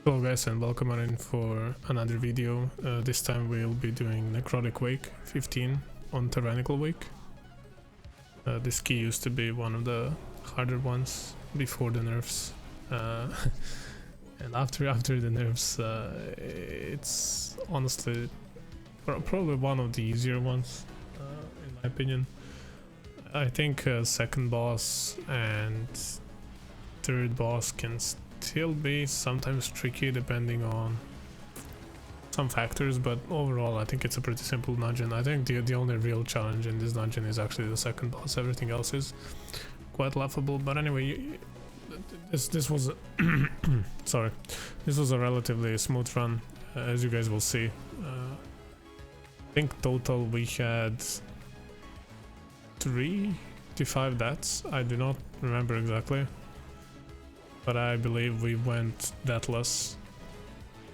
Hello guys and welcome in for another video. This time we'll be doing Necrotic Wake 15 on Tyrannical Wake. This key used to be one of the harder ones before the nerfs. And after the nerfs, it's honestly probably one of the easier ones, in my opinion. I think second boss and third boss can still be sometimes tricky depending on some factors, but overall I think it's a pretty simple dungeon. I think the only real challenge in this dungeon is actually the second boss. Everything else is quite laughable. But anyway, this was sorry, this was a relatively smooth run, as you guys will see. I think total we had 3 to 5 deaths. I do not remember exactly, but I believe we went deathless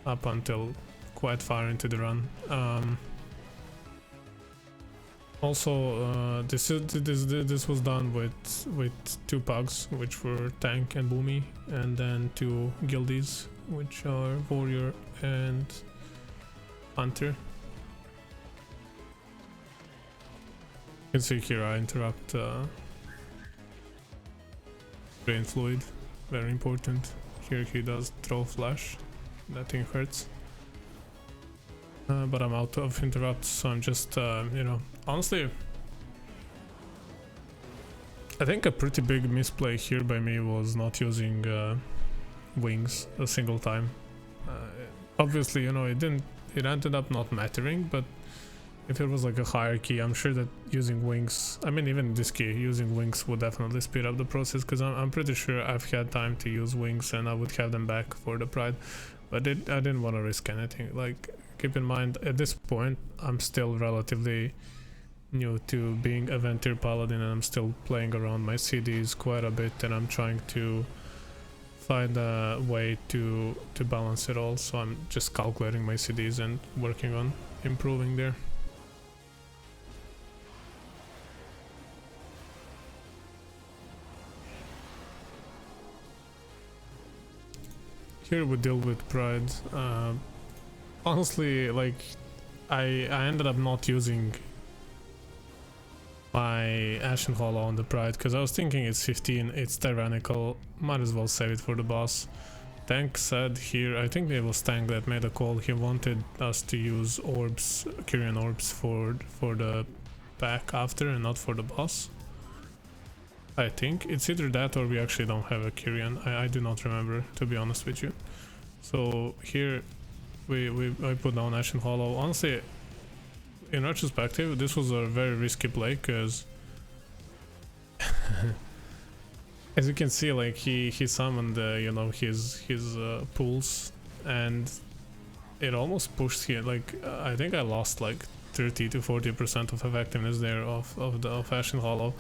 up until quite far into the run. Also, this was done with 2 pugs, which were Tank and Boomy, and then 2 guildies, which are Warrior and Hunter. You can see here I interrupt Drain Fluid. Very important. Here he does throw flash. That thing hurts. But I'm out of interrupts, so I'm just, you know, honestly, I think a pretty big misplay here by me was not using wings a single time. Obviously, you know, it ended up not mattering, but if it was like a higher key, I'm sure that using wings, I mean even this key, using wings would definitely speed up the process, because I'm pretty sure I've had time to use wings and I would have them back for the Pride, but I didn't want to risk anything. Like, keep in mind, at this point, I'm still relatively new to being a Venthyr Paladin, and I'm still playing around my CDs quite a bit, and I'm trying to find a way to balance it all, so I'm just calculating my CDs and working on improving there. Here we deal with Pride. Honestly, like, I ended up not using my Ashen Hollow on the Pride, because I was thinking it's 15, it's Tyrannical, might as well save it for the boss. Tank said here, I think it was Tank that made a call, he wanted us to use orbs, Kyrian orbs for the pack after and not for the boss. I think it's either that or we actually don't have a Kyrian. I do not remember, to be honest with you. So here I put down Ashen Hollow. Honestly, in retrospective, this was a very risky play, because as you can see, like he summoned you know, his pools, and it almost pushed here. Like I think I lost like 30 to 40% of effectiveness there of Ashen Hollow.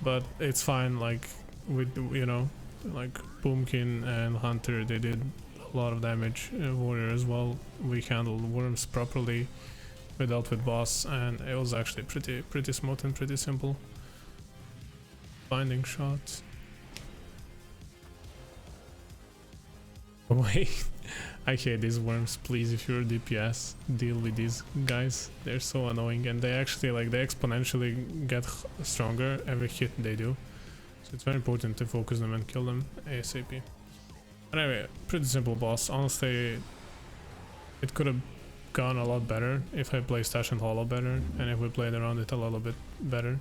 But it's fine, like, with, you know, like Boomkin and Hunter, they did a lot of damage. Warrior as well, we handled worms properly, we dealt with boss, and it was actually pretty smooth and pretty simple. Binding shots. Wait, I hate these worms. Please, if you're DPS, deal with these guys. They're so annoying, and they actually, like, they exponentially get stronger every hit they do. So it's very important to focus them and kill them ASAP. Anyway, pretty simple boss. Honestly, it could have gone a lot better if I played Ashen Hollow better, and if we played around it a little bit better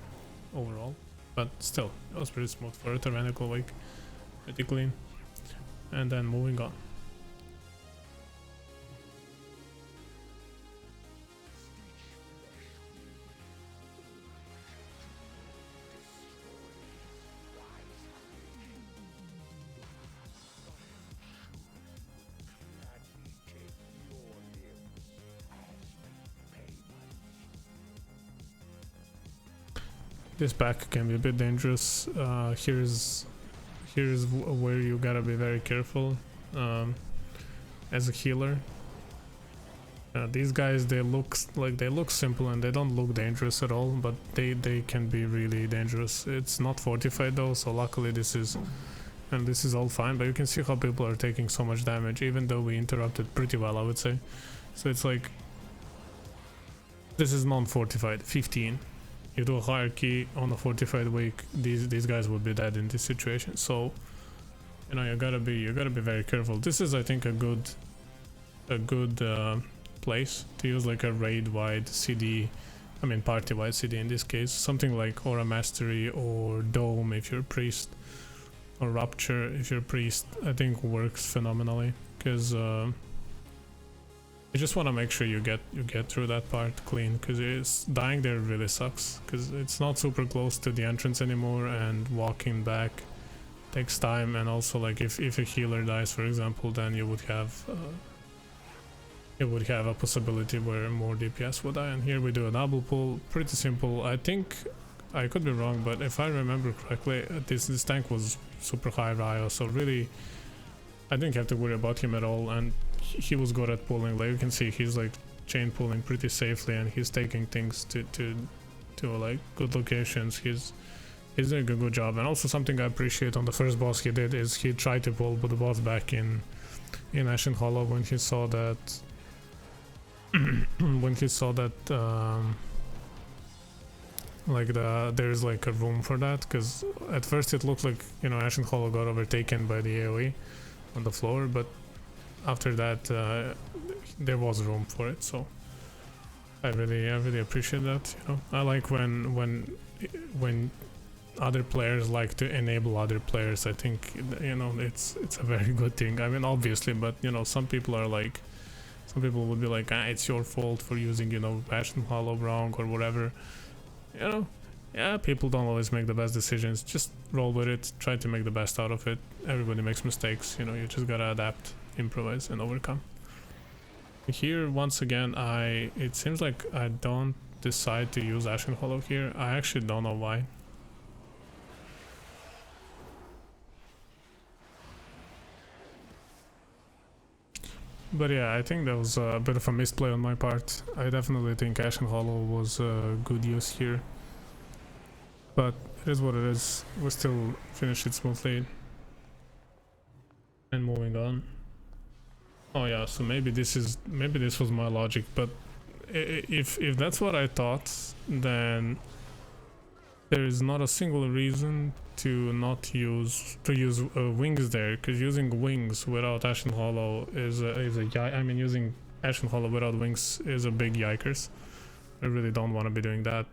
overall. But still, it was pretty smooth for a Tyrannical Wake. Pretty clean. And then moving on. This pack can be a bit dangerous. Here's where you gotta be very careful as a healer. These guys, they look simple and they don't look dangerous at all, but they can be really dangerous. It's not fortified though, so luckily this is and this is all fine, but you can see how people are taking so much damage, even though we interrupted pretty well, I would say. So it's like, this is non-fortified, 15. You do a hierarchy on a fortified wake, these guys would be dead in this situation. So, you know, you gotta be very careful. This is, I think, a good place to use like a raid-wide CD, I mean party-wide CD in this case. Something like Aura Mastery or Dome if you're priest, or Rupture if you're priest, I think works phenomenally, because you just want to make sure you get through that part clean, because dying there really sucks, because it's not super close to the entrance anymore, and walking back takes time. And also, like, if a healer dies, for example, then you would have a possibility where more DPS would die. And here we do a double pull, pretty simple. I think, I could be wrong, but if I remember correctly, this tank was super high Ryo, so really I didn't have to worry about him at all, and he was good at pulling. Like you can see, he's like chain pulling pretty safely, and he's taking things to like good locations. He's doing a good job. And also something I appreciate on the first boss he did is he tried to pull the boss back in Ashen Hollow when he saw that like there's like a room for that, because at first it looked like, you know, Ashen Hollow got overtaken by the AoE on the floor, but after that there was room for it. So I really appreciate that. You know, I like when other players like to enable other players. I think, you know, it's a very good thing. I mean, obviously, but you know, some people would be like, it's your fault for using, you know, Ashen Hollow wrong or whatever. You know, yeah, people don't always make the best decisions. Just roll with it, try to make the best out of it. Everybody makes mistakes, you know, you just gotta adapt, improvise, and overcome. Here, once again, it seems like I don't decide to use Ashen Hollow here. I actually don't know why. But yeah, I think that was a bit of a misplay on my part. I definitely think Ashen Hollow was a good use here. But it is what it is. We still finished it smoothly. And moving on. Oh yeah, so maybe this was my logic, but if that's what I thought, then there is not a single reason to use wings there, because using wings without Ashen Hollow I mean, using Ashen Hollow without wings is a big yikers. I really don't want to be doing that.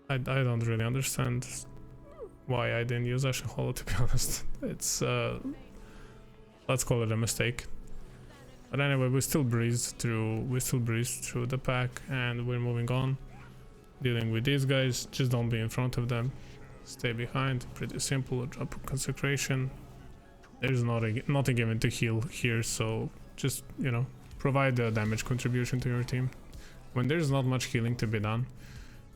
I don't really understand why I didn't use Ashen Hollow, to be honest. It's let's call it a mistake. But anyway, we still breezed through the pack, and we're moving on. Dealing with these guys, just don't be in front of them, stay behind. Pretty simple. Drop a consecration. There's nothing even to heal here, so just, you know, provide the damage contribution to your team. When there's not much healing to be done,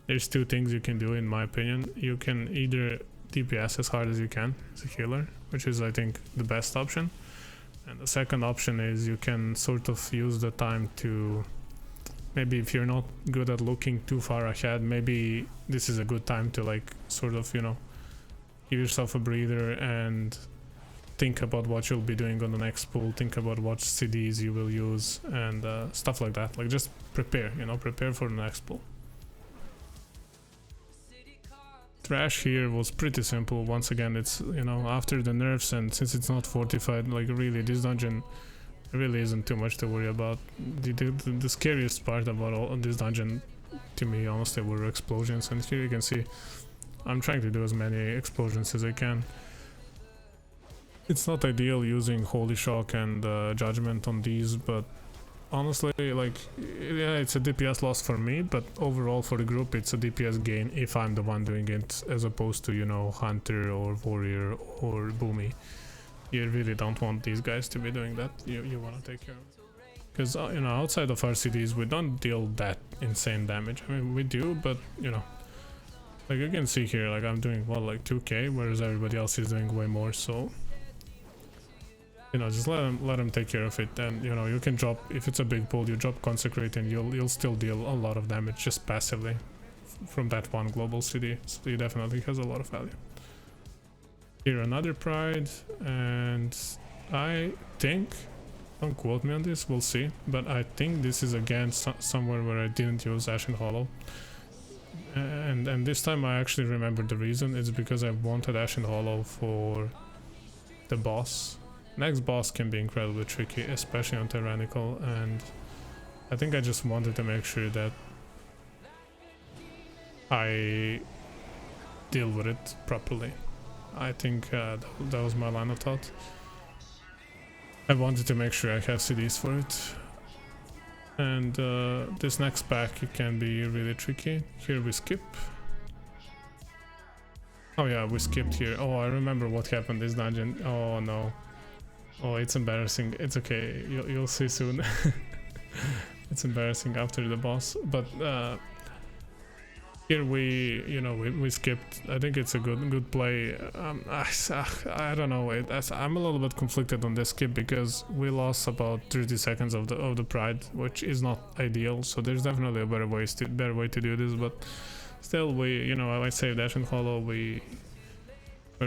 there's two things you can do, in my opinion. You can either DPS as hard as you can as a healer, which is, I think, the best option, and the second option is you can sort of use the time to, maybe if you're not good at looking too far ahead, maybe this is a good time to, like, sort of, you know, give yourself a breather and think about what you'll be doing on the next pull, think about what CDs you will use, and stuff like that. Like, just prepare, you know, prepare for the next pull. Trash here was pretty simple. Once again, it's, you know, after the nerfs, and since it's not fortified, like, really, this dungeon really isn't too much to worry about. The scariest part about all of this dungeon, to me, honestly, were explosions. And here you can see I'm trying to do as many explosions as I can. It's not ideal using Holy Shock and Judgment on these, but honestly, like, yeah, it's a DPS loss for me, but overall for the group it's a DPS gain if I'm the one doing it, as opposed to, you know, Hunter or Warrior or Boomy. You really don't want these guys to be doing that. You want to take care of it. Because, you know, outside of RCDs, we don't deal that insane damage. I mean, we do, but, you know, like you can see here, like, I'm doing, what, like 2k, whereas everybody else is doing way more, so, you know, just let them take care of it. And, you know, you can drop, if it's a big pull, you drop Consecrate and you'll still deal a lot of damage just passively from that one global CD. So it definitely has a lot of value. Here another Pride, and I think, don't quote me on this, we'll see, but I think this is again somewhere where I didn't use Ashen Hollow. And this time I actually remember the reason. It's because I wanted Ashen Hollow for the boss. Next boss can be incredibly tricky, especially on Tyrannical, and I think I just wanted to make sure that I deal with it properly. I think that was my line of thought. I wanted to make sure I have CDs for it. And this next pack, it can be really tricky. Here we skip. Oh yeah, we skipped here. Oh, I remember what happened this dungeon. Oh no. Oh, it's embarrassing. It's okay. You'll see soon. It's embarrassing after the boss. But here we skipped. I think it's a good play. I don't know. I'm a little bit conflicted on this skip because we lost about 30 seconds of the Pride, which is not ideal. So there's definitely a better way to do this. But still, I saved Ashen Hollow. We're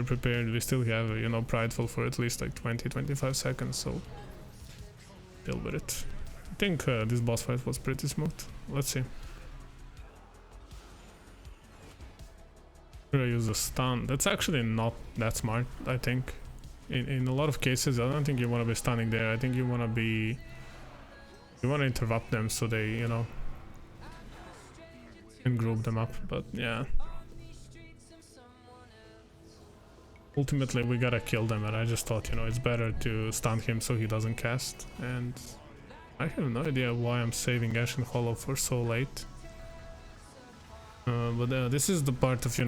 prepared. We still have Prideful for at least like 20-25 seconds. So deal with it. I think this boss fight was pretty smooth. Let's see. I use a stun. That's actually not that smart, I think. In a lot of cases, I don't think you want to be stunning there. I think you want to interrupt them so they, can group them up. But yeah. Ultimately, we gotta kill them, and I just thought, it's better to stun him so he doesn't cast. And I have no idea why I'm saving Ashen Hollow for so late. But this is the part of,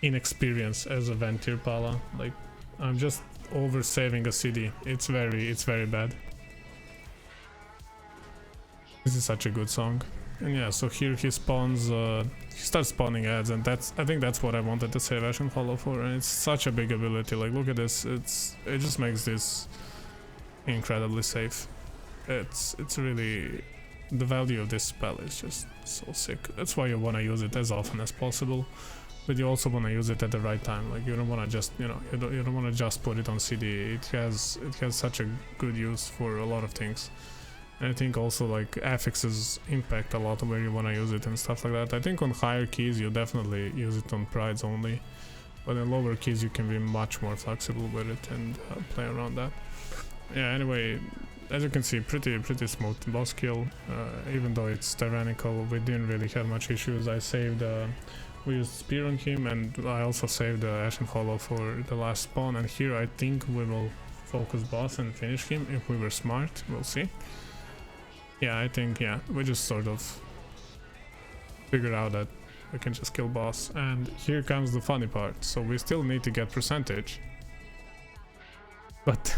inexperience as a Venthyr Pala. Like, I'm just over saving a CD. It's very bad. This is such a good song. And yeah, so here he spawns, he starts spawning ads, and I think that's what I wanted to save Ashen Hollow for, and it's such a big ability. Like, look at this, it just makes this incredibly safe. It's really, the value of this spell is just so sick. That's why you want to use it as often as possible, but you also want to use it at the right time. Like, you don't want to just, you don't want to just put it on CD. It has such a good use for a lot of things. And I think also like affixes impact a lot where you want to use it and stuff like that. I think on higher keys you definitely use it on prides only, but in lower keys you can be much more flexible with it and play around that. Yeah, anyway, as you can see, pretty smooth boss kill. Even though it's Tyrannical, we didn't really have much issues. I saved, we used Spear on him, and I also saved Ashen Hollow for the last spawn. And here I think we will focus boss and finish him if we were smart. We'll see. Yeah, I think, yeah, we just sort of figured out that we can just kill boss. And here comes the funny part. So we still need to get percentage, but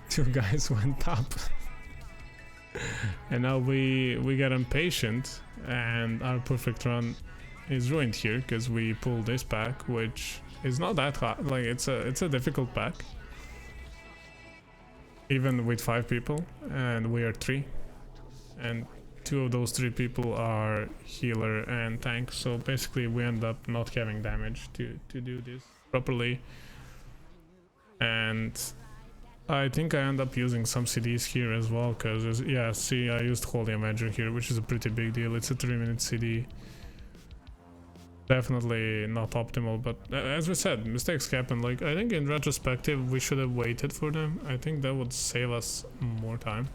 two guys went up. And now we get impatient, and our perfect run is ruined here because we pulled this pack, which is not that hard. Like, it's a difficult pack, even with 5 people, and we are 3, and 2 of those 3 people are healer and tank. So basically we end up not having damage to do this properly. And I think I end up using some CDs here as well, because, yeah, see, I used Holy Paladin here, which is a pretty big deal. It's a 3-minute CD. Definitely not optimal, but as we said, mistakes happen. Like, I think in retrospective we should have waited for them. I think that would save us more time.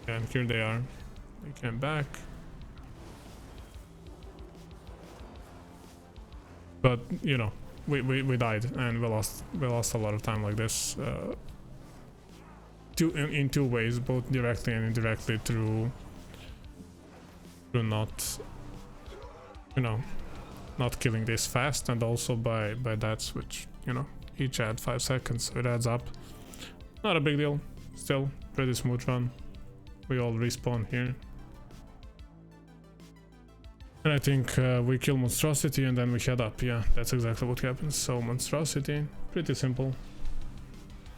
And here they are. We came back. But, we died, and we lost a lot of time like this. In 2 ways, both directly and indirectly, through not, not killing this fast, and also by deaths, which, each add 5 seconds, so it adds up. Not a big deal, still pretty smooth run. We all respawn here. And I think we kill Monstrosity and then we head up. Yeah, that's exactly what happens. So Monstrosity, pretty simple.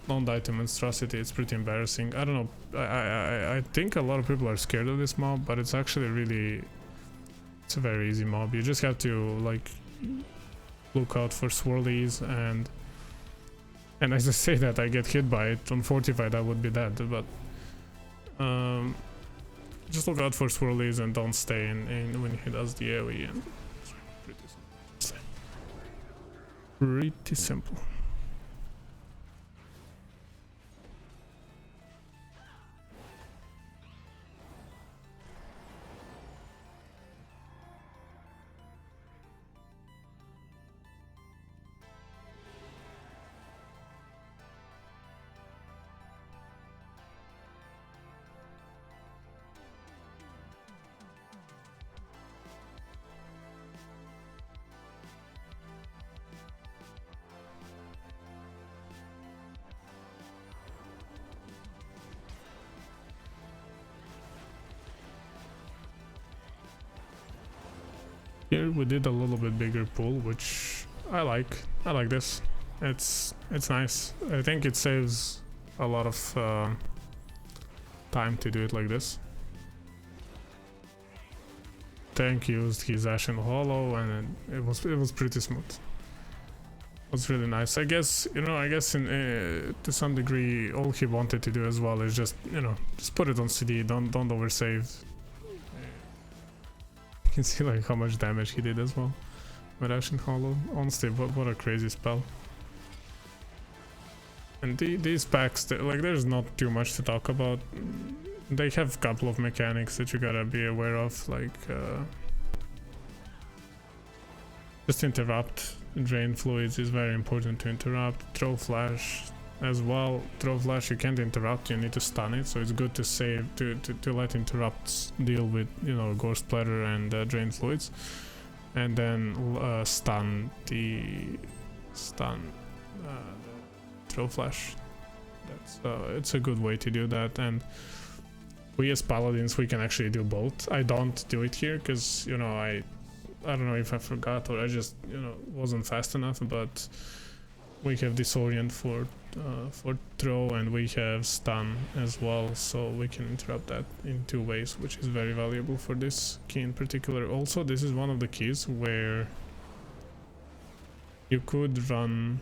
don't die to monstrosity. It's pretty embarrassing. I don't know. I think a lot of people are scared of this mob, but it's actually really, it's a very easy mob. You just have to like look out for swirlies, and as I say that, I get hit by it on fortified, I would be dead. But just look out for swirlies and don't stay in when he does the AoE. And it's pretty simple. Here we did a little bit bigger pool, which I like. I like this. It's nice. I think it saves a lot of time to do it like this. Tank used his Ashen Hollow, and it was pretty smooth. It was really nice. I guess, you know, to some degree all he wanted to do as well is just, you know, just put it on CD. Don't oversave. You can see like how much damage he did as well with Ashen Hollow. Honestly, what a crazy spell. And these packs, like, there's not too much to talk about. They have a couple of mechanics that you gotta be aware of, like just interrupt. Drain fluids is very important to interrupt. Throw flash as well. Throw flash, you can't interrupt, you need to stun it, so it's good to save to let interrupts deal with, you know, gore splatter and drain fluids, and then stun the throw flash. That's it's a good way to do that. And we as paladins, we can actually do both. I don't do it here because, you know, I don't know if I forgot or I just, you know, wasn't fast enough, but we have disorient for throw, and we have stun as well, so we can interrupt that in two ways, which is very valuable for this key in particular. Also, this is one of the keys where you could run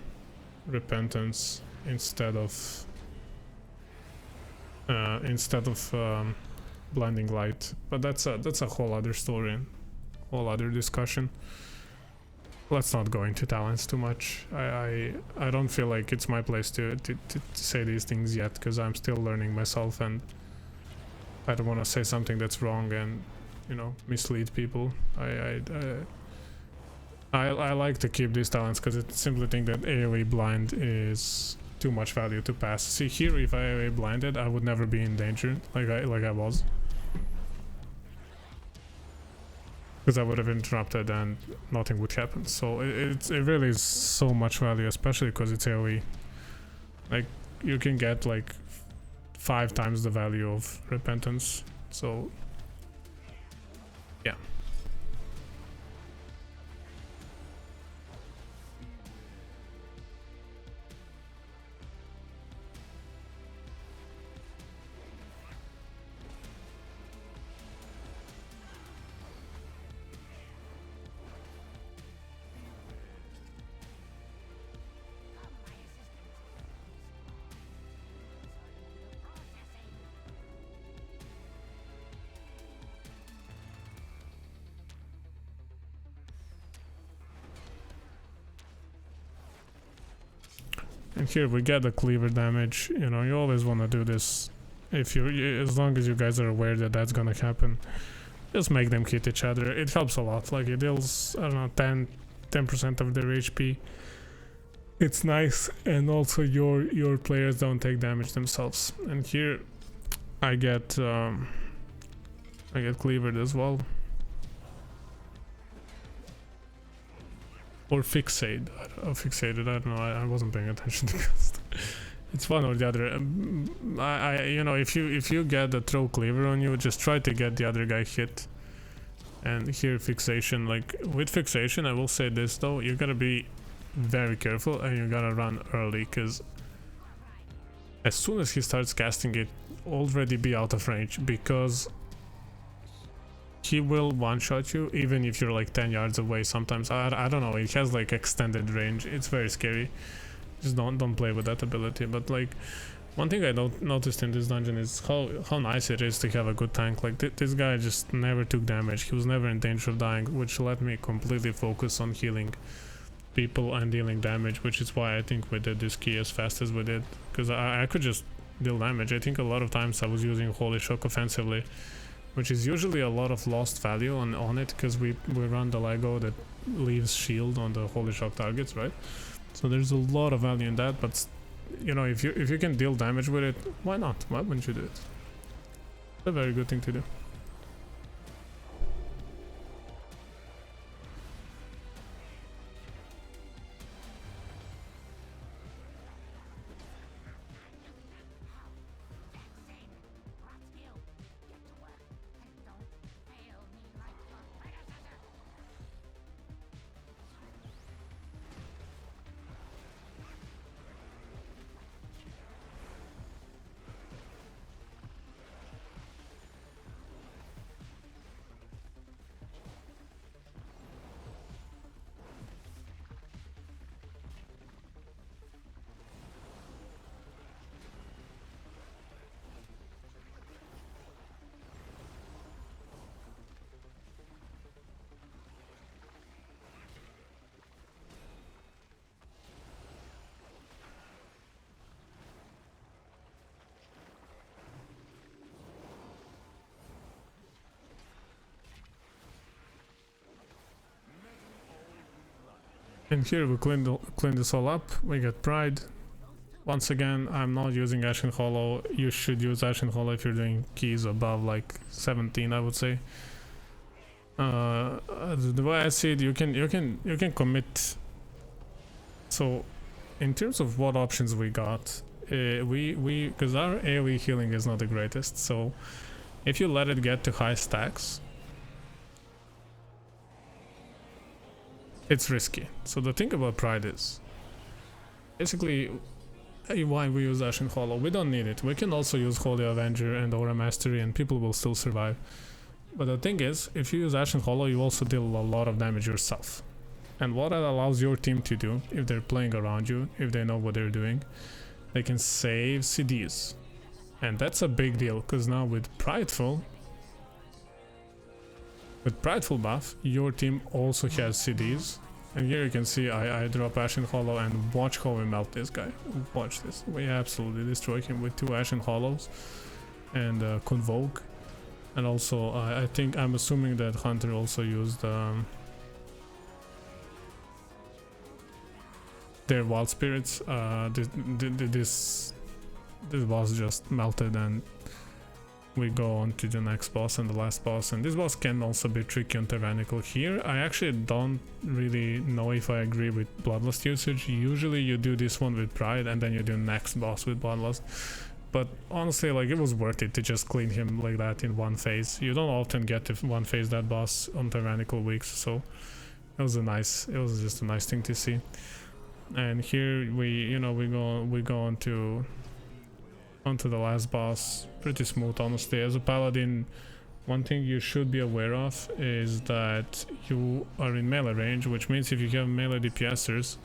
repentance instead of blinding light, but that's a whole other story, whole other discussion. Let's not go into talents too much. I don't feel like it's my place to say these things yet, because I'm still learning myself, and I don't want to say something that's wrong and, you know, mislead people. I like to keep these talents because I simply think that AoE blind is too much value to pass. See here, if I AoE blinded, I would never be in danger like I was, because I would have interrupted and nothing would happen. So it really is so much value, especially because it's AoE. Like, you can get like 5 times the value of repentance. So yeah. And here we get the cleaver damage. You know, you always want to do this if as long as you guys are aware that that's gonna happen. Just make them hit each other. It helps a lot. Like, it deals, I don't know, 10% of their HP. It's nice, and also your players don't take damage themselves. And here I get cleavered as well. Or fixated. Fixated. I don't know. I wasn't paying attention to this. It's one or the other. You know, if you get a throw cleaver on you, just try to get the other guy hit. And here fixation. Like, with fixation, I will say this though: you gotta be very careful and you gotta run early, because as soon as he starts casting it, already be out of range, because he will one-shot you even if you're like 10 yards away sometimes. I don't know, it has like extended range. It's very scary. Just don't play with that ability. But like, one thing I noticed in this dungeon is how nice it is to have a good tank. Like this guy just never took damage. He was never in danger of dying, which let me completely focus on healing people and dealing damage, which is why I think we did this key as fast as we did, because I could just deal damage. I think a lot of times I was using Holy Shock offensively, which is usually a lot of lost value on it, because we run the Lego that leaves shield on the Holy Shock targets, right? So there's a lot of value in that, but you know, if you can deal damage with it, why not? Why wouldn't you do it? It's a very good thing to do. And here we clean this all up. We get Pride. Once again, I'm not using Ashen Hollow. You should use Ashen Hollow if you're doing keys above like 17, I would say. The way I see it, you can commit. So, in terms of what options we got, because our AoE healing is not the greatest. So, if you let it get to high stacks, it's risky. So the thing about Pride is, basically, why we use Ashen Hollow. We don't need it. We can also use Holy Avenger and Aura Mastery and people will still survive. But the thing is, if you use Ashen Hollow, you also deal a lot of damage yourself. And what that allows your team to do, if they're playing around you, if they know what they're doing, they can save CDs. And that's a big deal, because now with Prideful buff, your team also has CDs. And here you can see I drop Ashen Hollow and watch how we melt this guy. Watch this. We absolutely destroy him with 2 Ashen Hollows and Convoke. And also, I'm assuming that Hunter also used their Wild Spirits. This boss just melted, and we go on to the next boss and the last boss. And this boss can also be tricky on Tyrannical. Here I actually don't really know if I agree with Bloodlust usage. Usually you do this one with Pride and then you do next boss with Bloodlust, but honestly, like, it was worth it to just clean him like that in one phase. You don't often get to one phase that boss on Tyrannical weeks, so it was just a nice thing to see. And here we go onto the last boss pretty smooth, honestly. As a paladin, one thing you should be aware of is that you are in melee range, which means if you have melee DPSers,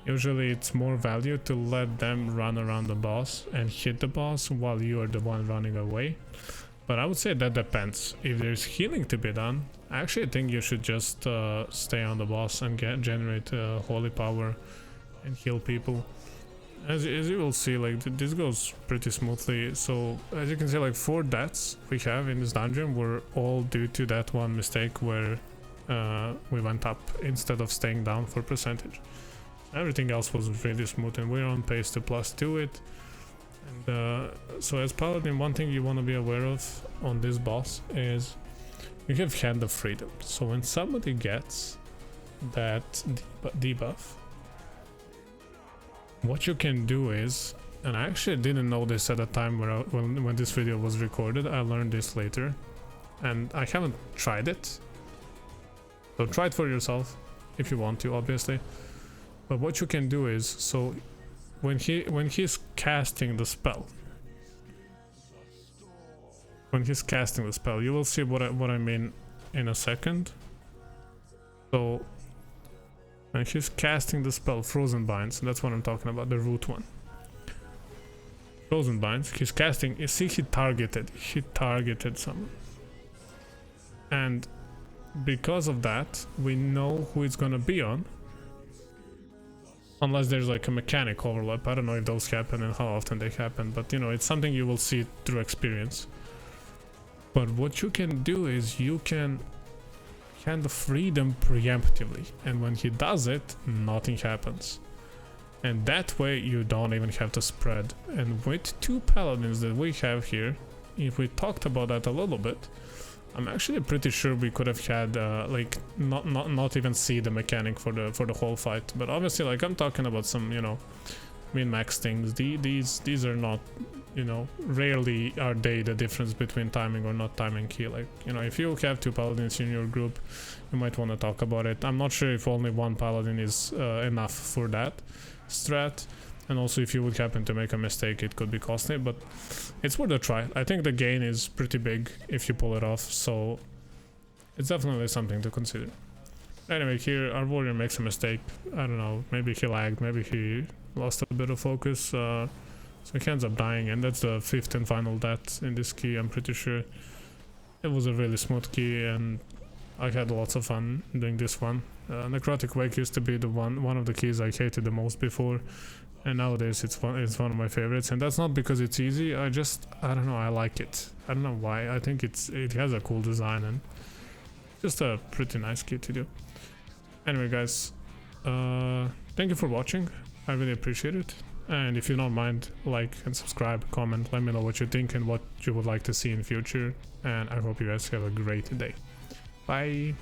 usually it's more value to let them run around the boss and hit the boss while you are the one running away. But I would say that depends. If there's healing to be done, I actually think you should just stay on the boss and generate holy power and heal people. As you will see, like, this goes pretty smoothly. So as you can see, like, 4 deaths we have in this dungeon were all due to that one mistake where we went up instead of staying down for percentage. Everything else was really smooth, and we're on pace to +2 it. And so as paladin, one thing you want to be aware of on this boss is you have Hand of Freedom. So when somebody gets that debuff, what you can do is, and I actually didn't know this at the time when this video was recorded, I learned this later, and I haven't tried it, so try it for yourself if you want to, obviously. But what you can do is, so when he's casting the spell, you will see what I mean in a second. So when he's casting the spell Frozen Binds, that's what I'm talking about, the root one. Frozen Binds, he's casting, you see he targeted someone. And because of that, we know who it's gonna be on. Unless there's like a mechanic overlap. I don't know if those happen and how often they happen, but you know, it's something you will see through experience. But what you can do is you can hand the freedom preemptively, and when he does it, nothing happens. And that way you don't even have to spread. And with 2 paladins that we have here, if we talked about that a little bit, I'm actually pretty sure we could have had like not even see the mechanic for the whole fight. But obviously, like, I'm talking about some, you know, min-max things. These are not, you know, rarely are they the difference between timing or not timing key. Like, you know, if you have 2 paladins in your group, you might want to talk about it. I'm not sure if only 1 paladin is enough for that strat, and also if you would happen to make a mistake, it could be costly, but it's worth a try. I think the gain is pretty big if you pull it off, so it's definitely something to consider. Anyway, here our warrior makes a mistake. I don't know, maybe he lagged, maybe he lost a bit of focus, so he ends up dying, and that's the 5th and final death in this key. I'm pretty sure it was a really smooth key, and I had lots of fun doing this one. Necrotic Wake used to be the one of the keys I hated the most before, and nowadays it's one of my favorites. And that's not because it's easy. I don't know, I like it. I don't know why. I think it has a cool design and just a pretty nice key to do. Anyway, guys, thank you for watching. I really appreciate it. And if you don't mind, like and subscribe, comment, let me know what you think and what you would like to see in future. And I hope you guys have a great day. Bye.